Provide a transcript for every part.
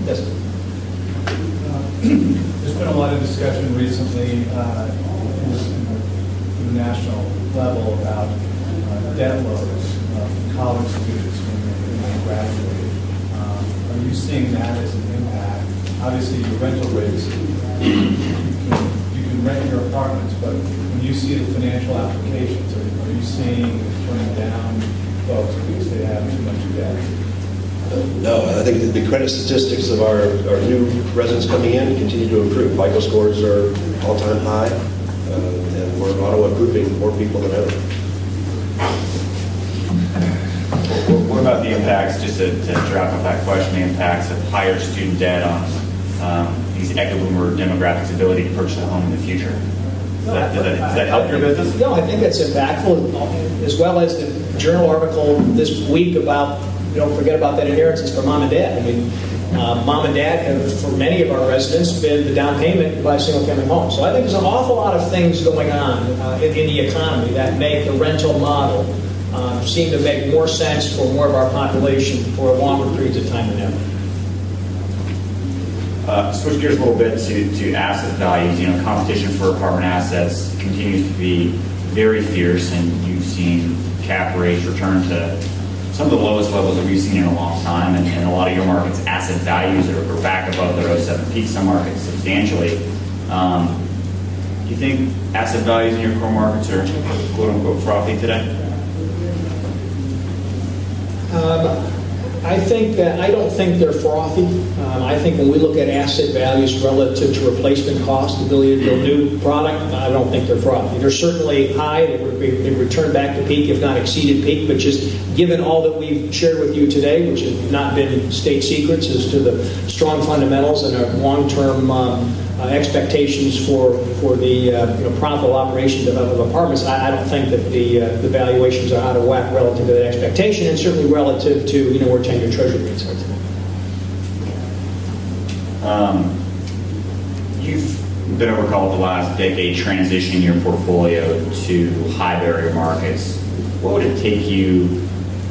Yes. There's been a lot of discussion recently at the national level about debt loads of college students when they graduate. Are you seeing that as an impact? Obviously, your rental rates, you can rent your apartments, but when you see the financial applications, are you seeing turning down folks because they have too much debt? No, I think the credit statistics of our new residents coming in continue to improve. FICO scores are all-time high, and we're auto-approving more people than ever. What about the impacts, just to wrap up that question, the impacts of higher student debt on these echo boomer demographics' ability to purchase a home in the future? Does that help your business? No, I think that's impactful, as well as the journal article this week about, don't forget about that inheritance for mom and dad. I mean, mom and dad have, for many of our residents, been the down payment to buy a single-family home. So I think there's an awful lot of things going on in the economy that make the rental model seem to make more sense for more of our population for longer periods of time than ever. Switch gears a little bit to asset values. You know, competition for apartment assets continues to be very fierce, and you've seen cap rates return to some of the lowest levels that we've seen in a long time, and in a lot of your markets, asset values are back above their 07 peak, some markets substantially. Do you think asset values in your core markets are quote-unquote frothy today? I don't think they're frothy. I think when we look at asset values relative to replacement cost, the ability to build new product, I don't think they're frothy. They're certainly high. They returned back to peak, if not exceeded peak, but just given all that we've shared with you today, which have not been state secrets as to the strong fundamentals and our long-term expectations for the profitable operation of apartments, I don't think that the valuations are out of whack relative to that expectation, and certainly relative to where 10-year Treasury rates are today. You've been over the last decade transitioning your portfolio to high barrier markets. What would it take you?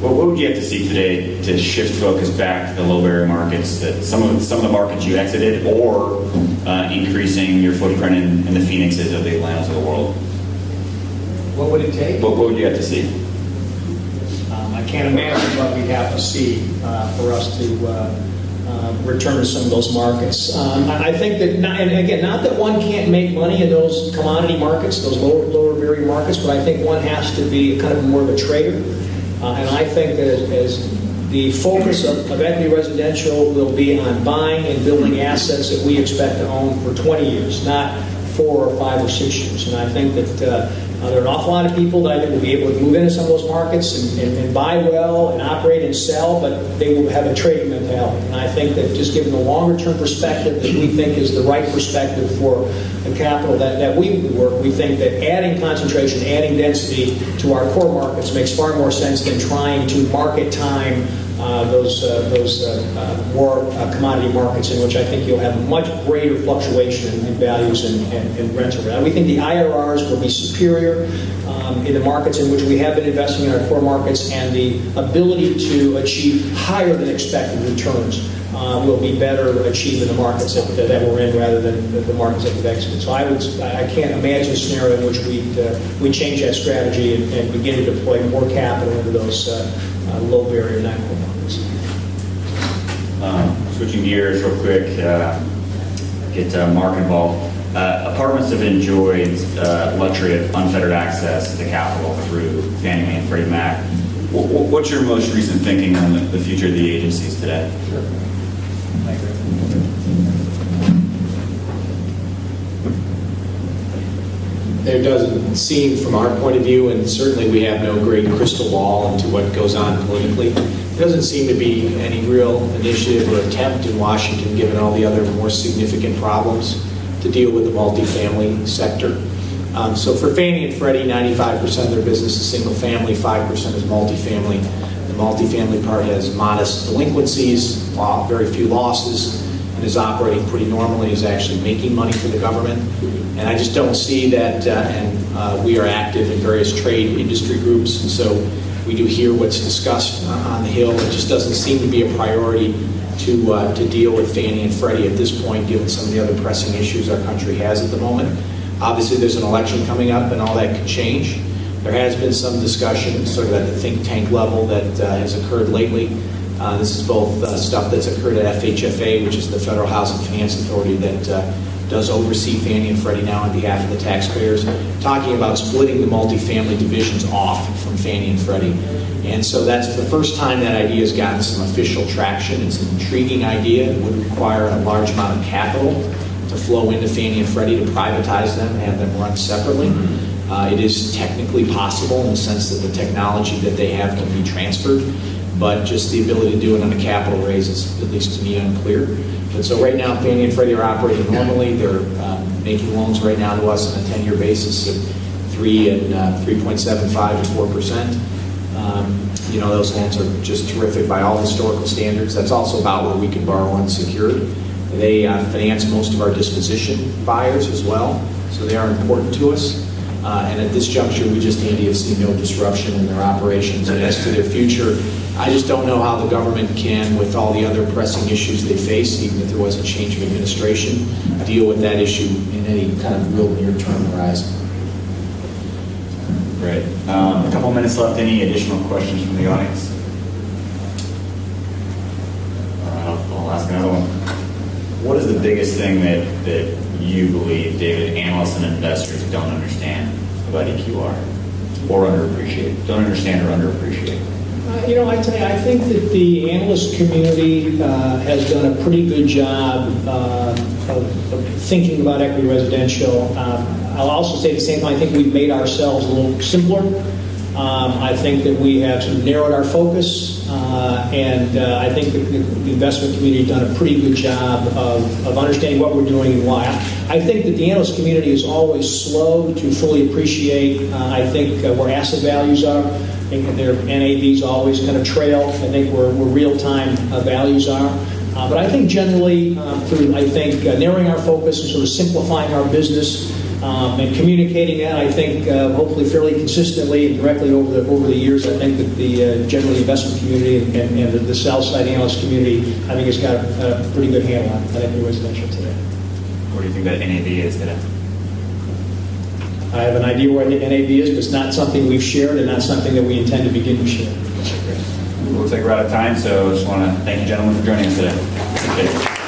What would you have to see today to shift focus back to the low barrier markets, that some of the markets you exited, or increasing your footprint in the Phoenixes of the Atlantas of the world? What would it take? What would you have to see? I can't imagine what we'd have to see for us to return to some of those markets. I think that, not that one can't make money in those commodity markets, those lower barrier markets, but I think one has to be kind of more of a trader. And I think that as the focus of equity residential will be on buying and building assets that we expect to own for 20 years, not 4 or 5 or 6 years. And I think that there are an awful lot of people that I think will be able to move into some of those markets and buy well and operate and sell, but they will have a trading mentality. And I think that just given the longer term perspective that we think is the right perspective for the capital that we work, we think that adding concentration, adding density to our core markets makes far more sense than trying to market time those more commodity markets, in which I think you'll have much greater fluctuation in values and rental. And we think the IRRs will be superior in the markets in which we have been investing in our core markets, and the ability to achieve higher than expected returns will be better achieved in the markets that we're in rather than the markets that we've exited. So I can't imagine a scenario in which we change that strategy and begin to deploy more capital into those low barrier non-core markets. Switching gears real quick, get Mark involved. Apartments have enjoyed luxury of unfettered access to capital through Fannie Mae and Freddie Mac. What's your most recent thinking on the future of the agencies today? Sure. There doesn't seem, from our point of view, and certainly we have no great crystal ball into what goes on politically, there doesn't seem to be any real initiative or attempt in Washington, given all the other more significant problems, to deal with the multifamily sector. So for Fannie and Freddie, 95% of their business is single family, 5% is multifamily. The multifamily part has modest delinquencies, very few losses, and is operating pretty normally, is actually making money for the government. And I just don't see that, and we are active in various trade industry groups, and so We do hear what's discussed on the Hill. It just doesn't seem to be a priority to deal with Fannie and Freddie at this point, given some of the other pressing issues our country has at the moment. Obviously, there's an election coming up, and all that could change. There has been some discussion, sort of at the think tank level, that has occurred lately. This is both stuff that's occurred at FHFA, which is the Federal Housing Finance Authority that does oversee Fannie and Freddie now on behalf of the taxpayers, talking about splitting the multifamily divisions off from Fannie and Freddie. And so that's the first time that idea has gotten some official traction. It's an intriguing idea. It would require a large amount of capital to flow into Fannie and Freddie to privatize them and have them run separately. It is technically possible in the sense that the technology that they have can be transferred, but just the ability to do it on a capital raise is, at least to me, unclear. But so right now, Fannie and Freddie are operating normally. They're making loans right now to us on a 10-year basis of 3.75 to 4%. Those loans are just terrific by all historical standards. That's also about where we can borrow unsecured. They finance most of our disposition buyers as well, so they are important to us. And at this juncture, we just need to see no disruption in their operations. And as to their future, I just don't know how the government can, with all the other pressing issues they face, even if there was a change of administration, deal with that issue in any kind of real near-term horizon. Great. A couple minutes left. Any additional questions from the audience? All right, I'll ask another one. What is the biggest thing that you believe, David, analysts and investors don't understand about EQR or underappreciate? Don't understand or underappreciate? I tell you, I think that the analyst community has done a pretty good job of thinking about equity residential. I'll also say at the same time, I think we've made ourselves a little simpler. I think that we have sort of narrowed our focus, and I think the investment community has done a pretty good job of understanding what we're doing and why. I think that the analyst community is always slow to fully appreciate, I think, where asset values are. I think that their NAVs always kind of trail, I think, where real-time values are. But I think generally, through, narrowing our focus and sort of simplifying our business, and communicating that, I think, hopefully fairly consistently and directly over the years, I think that the general investment community and the sell side analyst community, I think, has got a pretty good handle on equity residential today. What do you think that NAV is today? I have an idea where the NAV is, but it's not something we've shared and not something that we intend to begin to share. Looks like we're out of time, so I just want to thank you, gentlemen, for joining us today. Appreciate it.